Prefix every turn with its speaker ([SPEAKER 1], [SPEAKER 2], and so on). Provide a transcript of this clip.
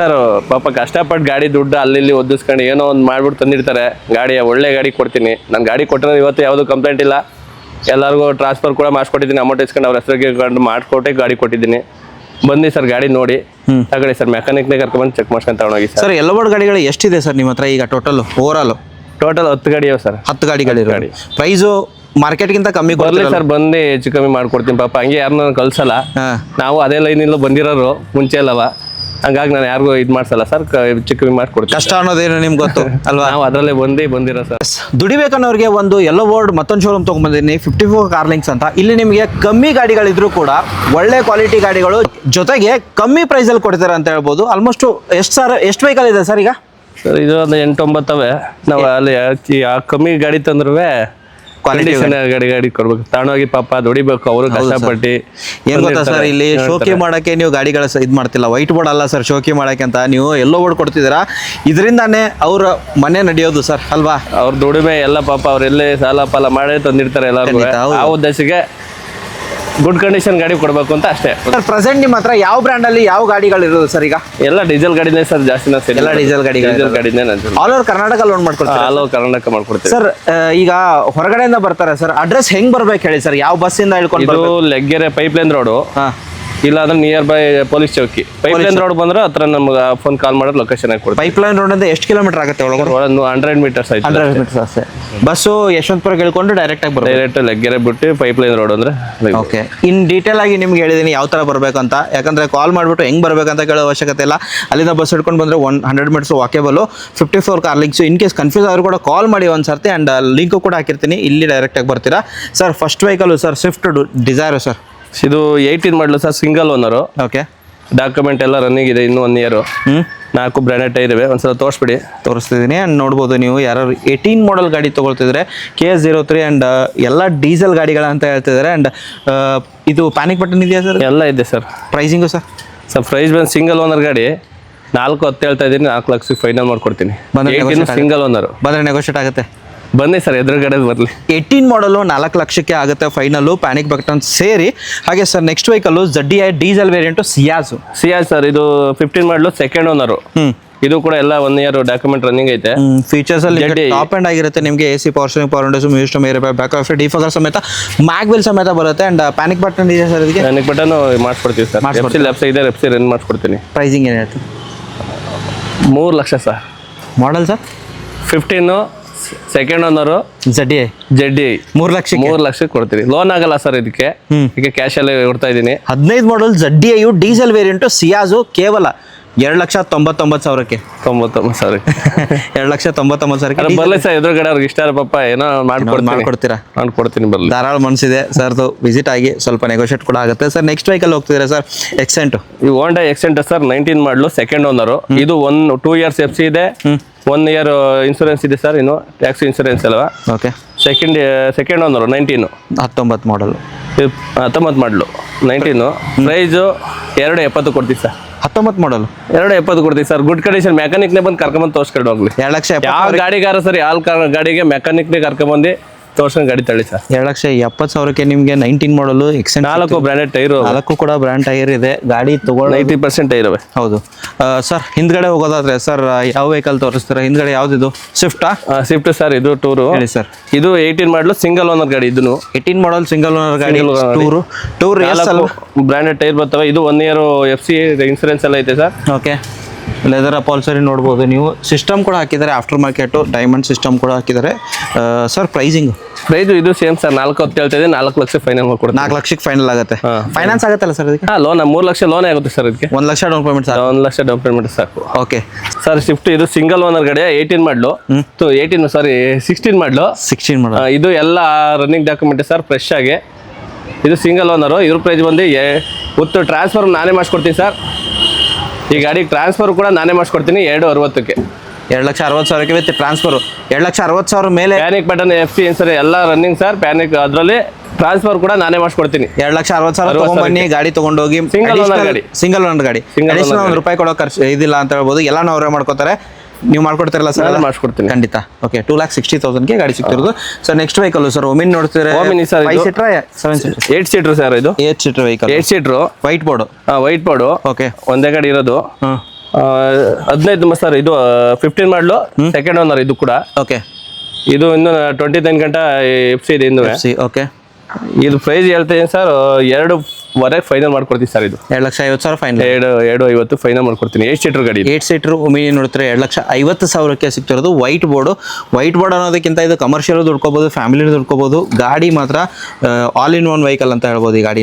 [SPEAKER 1] Sir ಪಾಪ ಕಷ್ಟಪಟ್ಟು ಗಾಡಿ ದುಡ್ಡು ಅಲ್ಲಿ ಒದಿಸ್ಕೊಂಡು ಏನೋ ಒಂದು ಮಾಡ್ಬಿಟ್ಟು ತಂದಿರ್ತಾರೆ. ಒಳ್ಳೆ ಗಾಡಿ ಕೊಡ್ತೀನಿ. ನಾನು ಗಾಡಿ ಕೊಟ್ಟರೆ ಇವತ್ತು ಯಾವುದೂ ಕಂಪ್ಲೇಂಟ್ ಇಲ್ಲ. ಎಲ್ಲರಿಗೂ ಟ್ರಾನ್ಸ್ಫರ್ ಕೂಡ ಮಾಡಿಸ್ಕೊಟ್ಟಿದ್ದೀನಿ. ಅಮೌಂಟ್ ಇಸ್ಕೊಂಡು ಅವ್ರ ಹೆಸರಿಗೆ ಮಾಡಿಕೊಟ್ಟೆ ಗಾಡಿ ಕೊಟ್ಟಿದ್ದೀನಿ. ಬನ್ನಿ ಸರ್, ಗಾಡಿ ನೋಡಿ ತಗೊಳ್ಳಿ ಸರ್. ಮೆಕ್ಯಾನಿಕ್ನೇ ಕರ್ಕೊಂಡ್ಬಂದು ಚೆಕ್ ಮಾಡ್ಕೊಂಡು ತಗೊಂಡೋಗಿ
[SPEAKER 2] ಸರ್. ಎಲ್ಲ ಗಾಡಿಗಳು ಎಷ್ಟಿದೆ ಸರ್ ನಿಮ್ಮ ಹತ್ರ ಈಗ ಟೋಟಲ್ ಓವರಾಲ್?
[SPEAKER 1] ಟೋಟಲ್ 10 ಗಾಡಿ ಇವೆ ಸರ್.
[SPEAKER 2] 10 ಗಾಡಿಗಳು. ಪ್ರೈಸು ಮಾರ್ಕೆಟ್ಗಿಂತ ಕಮ್ಮಿ
[SPEAKER 1] ಬರಲಿ ಸರ್, ಬಂದು ಹೆಚ್ಚು ಕಮ್ಮಿ ಮಾಡ್ಕೊಡ್ತೀನಿ. ಪಾಪ ಹಂಗೆ ಯಾರನ್ನ ಕಳ್ಸಲ್ಲ. ನಾವು ಅದೇ ಲೈನಿಂದ ಬಂದಿರೋರು ಮುಂಚೆ ಅಲ್ಲವ, ಹಂಗಾಗಿ ನಾನು ಯಾರಿಗೂ ಇದು ಮಾಡ್ಸಲ್ಲ ಸರ್. ಹೆಚ್ಚು ಕಮ್ಮಿ ಮಾಡ್ಕೊಡ್ತೀನಿ.
[SPEAKER 2] ಕಷ್ಟ ಅನ್ನೋದೇನು ನಿಮ್ಗೆ ಗೊತ್ತು ಅಲ್ವಾ?
[SPEAKER 1] ನಾವು ಅದರಲ್ಲೇ ಬಂದಿರೋ ಸರ್.
[SPEAKER 2] ದುಡಿಬೇಕನ್ನೋರಿಗೆ ಒಂದು ಎಲ್ಲೋ ವರ್ಡ್ ಮತ್ತೊಂದು ಶೋರೂಮ್ ತೊಗೊಂಡ್ಬಂದಿದ್ದೀನಿ, 54 ಕಾರ್ ಲಿಂಕ್ಸ್ ಅಂತ. ಇಲ್ಲಿ ನಿಮಗೆ ಕಮ್ಮಿ ಗಾಡಿಗಳಿದ್ರು ಕೂಡ ಒಳ್ಳೆ ಕ್ವಾಲಿಟಿ ಗಾಡಿಗಳು ಜೊತೆಗೆ ಕಮ್ಮಿ ಪ್ರೈಸಲ್ಲಿ ಕೊಡ್ತಾರೆ ಅಂತ ಹೇಳ್ಬೋದು. ಆಲ್ಮೋಸ್ಟ್ ಎಷ್ಟು ವೆಹಿಕಲ್ ಇದೆ ಸರ್ ಈಗ?
[SPEAKER 1] ಸರ್ ಇದು ಒಂದು 8-9 ಅವೆ. ನಾವು ಅಲ್ಲಿ ಕಮ್ಮಿ ಗಾಡಿ ತಂದ್ರೂ ಕ್ವಾಲಿಟಿ ಗಾಡಿ ಕೊಡ್ಬೇಕು. ತಗೊಂಡೋಗಿ ಪಾಪ ದುಡಿಬೇಕು ಅವರು ಕಷ್ಟಪಟ್ಟು.
[SPEAKER 2] ಏನ್ ಗೊತ್ತಾ ಸರ್, ಇಲ್ಲಿ ಶೋಕಿ ಮಾಡಕ್ಕೆ ನೀವು ಗಾಡಿಗಳ ಇದು ಮಾಡ್ತಿಲ್ಲ. ವೈಟ್ ಬೋರ್ಡ್ ಅಲ್ಲ ಸರ್ ಶೋಕಿ ಮಾಡಕ್ಕೆ ಅಂತ, ನೀವು ಎಲ್ಲೋ ಬೋರ್ಡ್ ಕೊಡ್ತಿದ್ದೀರಾ. ಇದರಿಂದಾನೇ ಅವ್ರ ಮನೆ ನಡೆಯೋದು ಸರ್ ಅಲ್ವಾ?
[SPEAKER 1] ಅವ್ರ ದುಡಿಮೆ ಎಲ್ಲ ಪಾಪ ಅವ್ರೆಲ್ಲೇ ಸಾಲ ಪಾಲ ಮಾಡೇ ತಂದಿರ್ತಾರೆ ಎಲ್ಲರಿಗೂ. ಆ ಉದ್ದೇಶಕ್ಕೆ ಗುಡ್ ಕಂಡೀಷನ್ ಗಾಡಿ ಕೊಡಬೇಕು ಅಂತ ಅಷ್ಟೇ.
[SPEAKER 2] ಸರ್ ಪ್ರೆಸೆಂಟ್ ನಿಮ್ಮ ಹತ್ರ ಯಾವ ಬ್ರ್ಯಾಂಡ್ ಅಲ್ಲಿ ಯಾವ ಗಾಡಿಗಳು ಇರೋದು ಸರ್ ಈಗ?
[SPEAKER 1] ಎಲ್ಲ ಡೀಸೆಲ್ ಗಾಡಿನೇ ಸರ್ ಜಾಸ್ತಿ.
[SPEAKER 2] ಎಲ್ಲ ಡೀಸೆಲ್ ಗಾಡಿನೇ
[SPEAKER 1] ಆಲ್
[SPEAKER 2] ಓವರ್ ಕರ್ನಾಟಕ ಲೋನ್ ಮಾಡ್ಕೊಡ್ತಾರೆ.
[SPEAKER 1] ಆಲ್ ಓವರ್ ಕರ್ನಾಟಕ ಮಾಡ್ಕೊಡ್ತೀವಿ
[SPEAKER 2] ಸರ್. ಈಗ ಹೊರಗಡೆಯಿಂದ ಬರ್ತಾರೆ ಸರ್, ಅಡ್ರೆಸ್ ಹೆಂಗ್ ಬರ್ಬೇಕು ಹೇಳಿ ಸರ್? ಯಾವ ಬಸ್ಸಿಂದ ಹೇಳ್ಕೊಂಡು?
[SPEAKER 1] ಲೆಗ್ಗೆರೆ ಪೈಪ್ಲೈನ್ ರೋಡು, ಇಲ್ಲ ಅಂದ್ರೆ ನಿಯರ್ ಬೈ ಪೊಲೀಸ್ ಚೌಕಿ. ಪೈಪ್ಲೈನ್ ರೋಡ್ ಬಂದ್ರೆ ಹತ್ರ ನಮ್ಗೆ ಫೋನ್ ಕಾಲ್ ಮಾಡೋದು ಲೊಕೇಶನ್ ಹಾಕಿ ಕೊಡ್ತೀವಿ.
[SPEAKER 2] ಪೈಪ್ಲೈನ್ ರೋಡ್ ಅಂದ್ರೆ ಎಷ್ಟು ಕಿಲೋಮೀಟರ್ ಆಗುತ್ತೆ ಒಳಗಡೆ?
[SPEAKER 1] 100 ಮೀಟರ್ಸ್ ಆಯ್ತು.
[SPEAKER 2] 100 ಮೀಟರ್ಸ್ ಅಷ್ಟೇ. ಬಸ್ಸು ಯಶವಂತಪುರ ಕೇಳ್ಕೊಂಡು ಡೈರೆಕ್ಟ್ ಆಗಿ ಬರುತ್ತೆ.
[SPEAKER 1] ಡೈರೆಕ್ಟ್ ಲೆಗ್ಗೆರೆ ಬಿಟ್ಟು ಪೈಪ್ಲೈನ್ ರೋಡ್ ಅಂದ್ರೆ.
[SPEAKER 2] ಓಕೆ. ಇನ್ ಡೀಟೇಲ್ ಆಗಿ ನಿಮ್ಗೆ ಹೇಳಿದೀನಿ ಯಾವ ತರ ಬರ್ಬೇಕಂತ. ಯಾಕಂದ್ರೆ ಕಾಲ್ ಮಾಡ್ಬಿಟ್ಟು ಹೆಂಗ್ ಬರ್ಬೇಕಂತ ಕೇಳೋ ಅವಶ್ಯಕತೆ ಇಲ್ಲ. ಅಲ್ಲಿಂದ ಬಸ್ ಹಿಡ್ಕೊಂಡು ಬಂದ್ರೆ 100 metres walkable. 54 car links. In case confuse ಆದ್ರೂ ಕೂಡ ಕಾಲ್ ಮಾಡಿ ಒಂದ್ಸರ್ತಿ, ಅಂಡ್ ಲಿಂಕ್ ಕೂಡ ಹಾಕಿರ್ತೀನಿ. ಇಲ್ಲಿ ಡೈರೆಕ್ಟ್ ಆಗಿ ಬರ್ತೀರಾ sir. First vehicle sir Swift Dzire sir.
[SPEAKER 1] ಇದು 18 ಮಾಡಲು sir, single owner.
[SPEAKER 2] Okay.
[SPEAKER 1] Document ಎಲ್ಲ ರನ್ನಿಂಗ್ ಇದೆ, ಇನ್ನೂ 1 ಇಯರ್. 4 ಬ್ರ್ಯಾಂಡೆಡ್ ಟೈರ್ ಇವೆ. ಒಂದ್ಸಲ
[SPEAKER 2] ತೋರಿಸ್ತಿದ್ದೀನಿ. ಅಂಡ್ ನೋಡ್ಬೋದು ನೀವು ಯಾರು 18 ಮಾಡಲ್ ಗಾಡಿ ತೊಗೊಳ್ತಿದ್ರೆ KS03 ಅಂಡ್ ಎಲ್ಲ ಡೀಸೆಲ್ ಗಾಡಿಗಳಂತ ಹೇಳ್ತಿದ್ದಾರೆ. ಅಂಡ್ ಇದು ಪ್ಯಾನಿಕ್ ಬಟನ್ ಇದೆಯಾ ಸರ್?
[SPEAKER 1] ಎಲ್ಲ ಇದೆ sir.
[SPEAKER 2] Pricing sir?
[SPEAKER 1] Sir price ಬಂದು ಸಿಂಗಲ್ ಓನರ್ ಗಾಡಿ 410 ಹೇಳ್ತಾ ಇದ್ದೀನಿ. 4 ಲಕ್ಷಕ್ಕೆ ಫೈನಲ್ ಮಾಡ್ಕೊಡ್ತೀನಿ. ಸಿಂಗಲ್ ಓನರ್
[SPEAKER 2] ಬಂದರೆ ನೆಗೋಷಿಯೇಟ್ ಆಗುತ್ತೆ.
[SPEAKER 1] ಬನ್ನಿ ಸರ್, ಎದುರುಗಡೆ ಬರಲಿ.
[SPEAKER 2] 18 ಮಾಡಲು 4 ಲಕ್ಷಕ್ಕೆ ಆಗುತ್ತೆ ಫೈನಲು, ಪ್ಯಾನಿಕ್ ಬಟನ್ ಸೇರಿ. ಹಾಗೆ sir next vehicle ZDI diesel variant ಸಿಯಾಜ್ sir. ಇದು 15 ಮಾಡಲು ಸೆಕೆಂಡ್ ಓನರು. ಇದು ಕೂಡ ಎಲ್ಲ 1 ಇಯರ್ ಡಾಕ್ಯುಮೆಂಟ್ ರನ್ನಿಂಗ್ ಐತೆ. ಫೀಚರ್ಸ್ ಅಲ್ಲಿ ಟಾಪ್ ಅಂಡ್ ಆಗಿರುತ್ತೆ ನಿಮಗೆ. AC power steering, power Windows, music player, back of defogger ಸಮೇತ, ಮ್ಯಾಗ್ ವೀಲ್ ಸಮೇತ ಬರುತ್ತೆ. ಅಂಡ್ ಪ್ಯಾನಿಕ್ ಬಟನ್ ಇದೆ ಸರ್. ಇದಕ್ಕೆ
[SPEAKER 1] ಪ್ಯಾನಿಕ್ ಬಟನ್ ಮಾಡಿಸ್ಕೊಡ್ತೀವಿ ಸರ್. ಲೆಫ್ಟ್ ಇದೆ, ಲೆಫ್ಟ್ ಸೈಡ್ ರನ್ ಮಾಡಿಸ್ಕೊಡ್ತೀನಿ.
[SPEAKER 2] ಪ್ರೈಸಿಂಗ್ ಏನು ಹೇಳ್ತೀವಿ?
[SPEAKER 1] 3 lakh sir.
[SPEAKER 2] Model sir
[SPEAKER 1] 15 second owner. ZDI 3 ಲಕ್ಷಕ್ಕೆ ಕೊಡ್ತೀವಿ. ಲೋನ್ ಆಗಲ್ಲ ಸರ್ ಇದಕ್ಕೆ. ಈಗ ಕ್ಯಾಶ್ ಅಲ್ಲಿ ಕೊಡ್ತಾ ಇದ್ದೀನಿ.
[SPEAKER 2] 15 ಮಾಡಲ್ ZDI ಡೀಸೆಲ್ ವೇರಿಯಂಟು ಸಿಯಾಜು ಕೇವಲ 2,99,000ಕ್ಕೆ.
[SPEAKER 1] 99,000.
[SPEAKER 2] 2,99,000.
[SPEAKER 1] ಬರ್ಲಿ ಸರ್, ಎದುರುಗಡೆ ಅವ್ರಿಗೆ ಇಷ್ಟ ಪಾಪ ಏನೋ ಮಾಡ್ಕೊಡ್ತೀರಾ? ಮಾಡ್ಕೊಡ್ತೀನಿ, ಬರ್ಲಿ.
[SPEAKER 2] ಧಾರಾಳ ಮನಸ್ಸಿದೆ ಸರ್ದು. ವಿಸಿಟ್ ಆಗಿ ಸ್ವಲ್ಪ ನೆಗೋಷಿಯೇಟ್ ಕೂಡ ಆಗುತ್ತೆ ಸರ್. ನೆಕ್ಸ್ಟ್ ವೆಹಿಕಲ್ ಹೋಗ್ತಿದ್ದೀರಾ ಸರ್? ಎಕ್ಸೆಂಟ್.
[SPEAKER 1] ಈ ಹೋಂಡಾ ಎಕ್ಸೆಂಟ್ ಸರ್, 19 ಮಾಡಲು ಸೆಕೆಂಡ್ ಓನರು. ಇದು 2 ಇಯರ್ಸ್ FC ಇದೆ, 1 ಇಯರ್ ಇನ್ಸೂರೆನ್ಸ್ ಇದೆ ಸರ್. ಇನ್ನು ಟ್ಯಾಕ್ಸ್ ಇನ್ಸೂರೆನ್ಸ್ ಅಲ್ವಾ?
[SPEAKER 2] ಓಕೆ.
[SPEAKER 1] Second owner 19.
[SPEAKER 2] 19 ಮಾಡಲು.
[SPEAKER 1] 19 ಮಾಡಲು 19. ಪ್ರೈಸು 270 ಕೊಡ್ತೀವಿ ಸರ್.
[SPEAKER 2] 19 ಮಾಡಲು
[SPEAKER 1] 270 ಕೊಡ್ತೀವಿ ಸರ್. Good condition. ಮೆಕ್ಯಾನಿಕ್ನೇ ಬಂದು ಕರ್ಕೊಂಬಂದು ತೋರಿಸ್ಕೊಂಡು ಹೋಗ್ಲಿ.
[SPEAKER 2] 2,70,000.
[SPEAKER 1] ಯಾವ ಗಾಡಿಗಾರ ಸರಿ, ಗಾಡಿಗೆ ಮೆಕ್ಯಾನಿಕ್ನೇ ಕರ್ಕೊಂಬಂದು ತೋರ್ಸ್ಕೊಂಡು ಗಾಡಿ ತಳ್ಳಿ ಸರ್.
[SPEAKER 2] 2,70,000ಕ್ಕೆ ನಿಮಗೆ 19 ಮಾಡಲು ಎಕ್ಸೆಂಟ್.
[SPEAKER 1] 4 branded tyre.
[SPEAKER 2] 4 ಕೂಡ ಬ್ರ್ಯಾಂಡ್ ಟೈರ್ ಇದೆ. ಗಾಡಿ ತಗೊಳ್ಳೋ
[SPEAKER 1] 90% ಟೈರ್ ಇವೆ.
[SPEAKER 2] ಹೌದು ಸರ್. ಹಿಂದ್ಗಡೆ ಹೋಗೋದಾದ್ರೆ ಸರ್ ಯಾವ ವೆಹಿಕಲ್ ತೋರಿಸ್ತೀರಾ? ಹಿಂದ್ಗಡೆ ಯಾವ್ದಿದು? ಸ್ವಿಫ್ಟಾ? Swift
[SPEAKER 1] sir. ಇದು ಟೂರು
[SPEAKER 2] ಹೇಳಿ ಸರ್.
[SPEAKER 1] ಇದು 18 ಮಾಡಲು ಸಿಂಗಲ್ ಓನರ್ ಗಾಡಿ. ಇದನ್ನು 18
[SPEAKER 2] ಮಾಡಲ್ ಸಿಂಗಲ್ ಓನರ್ ಗಾಡಿ. ಟೂರ್
[SPEAKER 1] ಬ್ರ್ಯಾಂಡೆಡ್ ಟೈರ್ ಬರ್ತವೆ. ಇದು 1 ಇಯರ್ FC ಇನ್ಸೂರೆನ್ಸ್ ಎಲ್ಲ ಐತೆ ಸರ್.
[SPEAKER 2] ಓಕೆ. ಲೆದರ್ ಅಪಾಲ್ಸರಿ ನೋಡ್ಬೋದು ನೀವು. ಸಿಸ್ಟಮ್ ಕೂಡ ಹಾಕಿದ್ದಾರೆ, ಆಫ್ಟರ್ ಮಾರ್ಕೆಟು ಡೈಮಂಡ್ ಸಿಸ್ಟಮ್ ಕೂಡ ಹಾಕಿದ್ದಾರೆ ಸರ್. ಪ್ರೈಸ್
[SPEAKER 1] ಇದು ಸೇಮ್ ಸರ್. 410 ಹೇಳ್ತಾ ಇದೆ. 4 ಲಕ್ಷ ಫೈನಲ್ ಮಾಡ್ಕೊಡ್ತೀವಿ.
[SPEAKER 2] 4 ಲಕ್ಷಕ್ಕೆ ಫೈನಲ್ ಆಗುತ್ತೆ. ಫೈನಾನ್ಸ್ ಆಗುತ್ತಲ್ಲ ಸರ್ ಇದಕ್ಕೆ?
[SPEAKER 1] ಲೋನ್ 3 ಲಕ್ಷ ಲೋನ್ ಆಗುತ್ತೆ ಸರ್ ಇದಕ್ಕೆ.
[SPEAKER 2] 1 ಲಕ್ಷ ಡೌನ್ ಪೇಮೆಂಟ್ ಸಾಕು.
[SPEAKER 1] 1 ಲಕ್ಷ ಡೌನ್ ಪೇಮೆಂಟ್ ಸಾಕು.
[SPEAKER 2] Okay
[SPEAKER 1] sir. ಸ್ವಿಫ್ಟ್ ಇದು ಸಿಂಗಲ್ ಓನರ್ ಗಾಡಿ. 18 ಮಾಡಲು 16 ಮಾಡಲು.
[SPEAKER 2] 16 ಮಾಡಲು.
[SPEAKER 1] ಇದು ಎಲ್ಲ ರನ್ನಿಂಗ್ ಡಾಕ್ಯುಮೆಂಟ್ ಸರ್, ಫ್ರೆಶ್ ಆಗಿ. ಇದು ಸಿಂಗಲ್ ಓನರು. ಇವ್ರ ಪ್ರೈಸ್ ಬಂದು ಟ್ರಾನ್ಸ್ಫರ್ ನಾನೇ ಮಾಡಿಸ್ಕೊಡ್ತೀನಿ ಸರ್. ಈ ಗಾಡಿಗೆ ಟ್ರಾನ್ಸ್ಫರ್ ಕೂಡ ನಾನೇ ಮಾಡಿಸ್ಕೊಡ್ತೀನಿ 260ಕ್ಕೆ.
[SPEAKER 2] 2,60,000ಕ್ಕೆ ವಿತ್ ಟ್ರಾನ್ಸ್ಫರ್. 2,60,000 ಮೇಲೆ
[SPEAKER 1] ಪ್ಯಾನಿಕ್ ಬಟನ್ FC ಇನ್ಸೂರೆನ್ಸ್ ಎಲ್ಲ ರನ್ನಿಂಗ್ ಸರ್. ಪ್ಯಾನಿಕ್ ಅದರಲ್ಲಿ ಟ್ರಾನ್ಸ್ಫರ್ ಕೂಡ ನಾನೇ ಮಾಡಿಸ್ಕೊಡ್ತೀನಿ.
[SPEAKER 2] 2,60,000 ತಗೊಂಡ್ಬನ್ನಿ, ಗಾಡಿ ತಗೊಂಡೋಗಿ.
[SPEAKER 1] ಸಿಂಗಲ್ ಓನರ್ ಗಾಡಿ.
[SPEAKER 2] ಅಡಿಷನಲ್ ₹1 ಕೊಡೋ ಖರ್ಚು ಇದಿಲ್ಲ ಅಂತ ಹೇಳ್ಬೋದು. ಎಲ್ಲಾನು ಅವರೇ ಮಾಡ್ಕೋತಾರೆ. ನೀವು ಮಾಡ್ಕೊಡ್ತಾರಲ್ಲ ಸರ್?
[SPEAKER 1] ಮಾಡಿಸ್ಕೊಡ್ತೀನಿ
[SPEAKER 2] ಖಂಡಿತ. ಓಕೆ. 2,60,000ಗೆ ಗಾಡಿ ಸಿಗ್ತಿರೋದು ಸರ್. ನೆಕ್ಸ್ಟ್ ವೆಹಿಕಲ್ ಸರ್ ಒಮಿನ್ ನೋಡ್ತೀರಾ?
[SPEAKER 1] Sir
[SPEAKER 2] 5 seater 7 seater?
[SPEAKER 1] 8 seater sir. ಇದು
[SPEAKER 2] 8 seater vehicle.
[SPEAKER 1] 8 seater.
[SPEAKER 2] White board.
[SPEAKER 1] White board.
[SPEAKER 2] Okay.
[SPEAKER 1] ಒಂದೇ ಗಾಡಿ ಇರೋದು. 15 ಸರ್, ಇದು 15 ಮಾಡಲು ಸೆಕೆಂಡ್ ಓನರ್ ಇದು ಕೂಡ.
[SPEAKER 2] ಓಕೆ,
[SPEAKER 1] ಇದು ಇನ್ನು 29 ಗಂಟೆ ಎಫ್ ಸಿ ಇದೆ ಇನ್ನು.
[SPEAKER 2] ಓಕೆ.
[SPEAKER 1] ಇದು ಪ್ರೈಸ್ ಹೇಳ್ತೀನಿ ಸರ್, 2.5 ಫೈನಲ್ ಮಾಡ್ಕೊಡ್ತೀನಿ ಸರ್. ಇದು
[SPEAKER 2] 2,50,000 ಫೈನಲ್.
[SPEAKER 1] 2.50 ಫೈನಲ್ ಮಾಡ್ಕೊಡ್ತೀನಿ. 8 ಸೀಟರ್ ಗಾಡಿ,
[SPEAKER 2] 8 ಸೀಟರ್ ಒಮಿನಿ ನೋಡ್ತಾರೆ 2,50,000ಕ್ಕೆ ಸಿಗ್ತಿರೋದು. ವೈಟ್ ಬೋರ್ಡ್ ಅನ್ನೋದಕ್ಕಿಂತ ಇದು ಕಮರ್ಷಿಯಲ್ ದುಡ್ಕೋಬಹುದು, ಫ್ಯಾಮಿಲಿ ದುಡ್ಕೋಬಹುದು. ಗಾಡಿ ಮಾತ್ರ ಆಲ್ ಇನ್ ಒನ್ ವೆಹಿಕಲ್ ಅಂತ ಹೇಳ್ಬೋದು ಈ ಗಾಡಿ.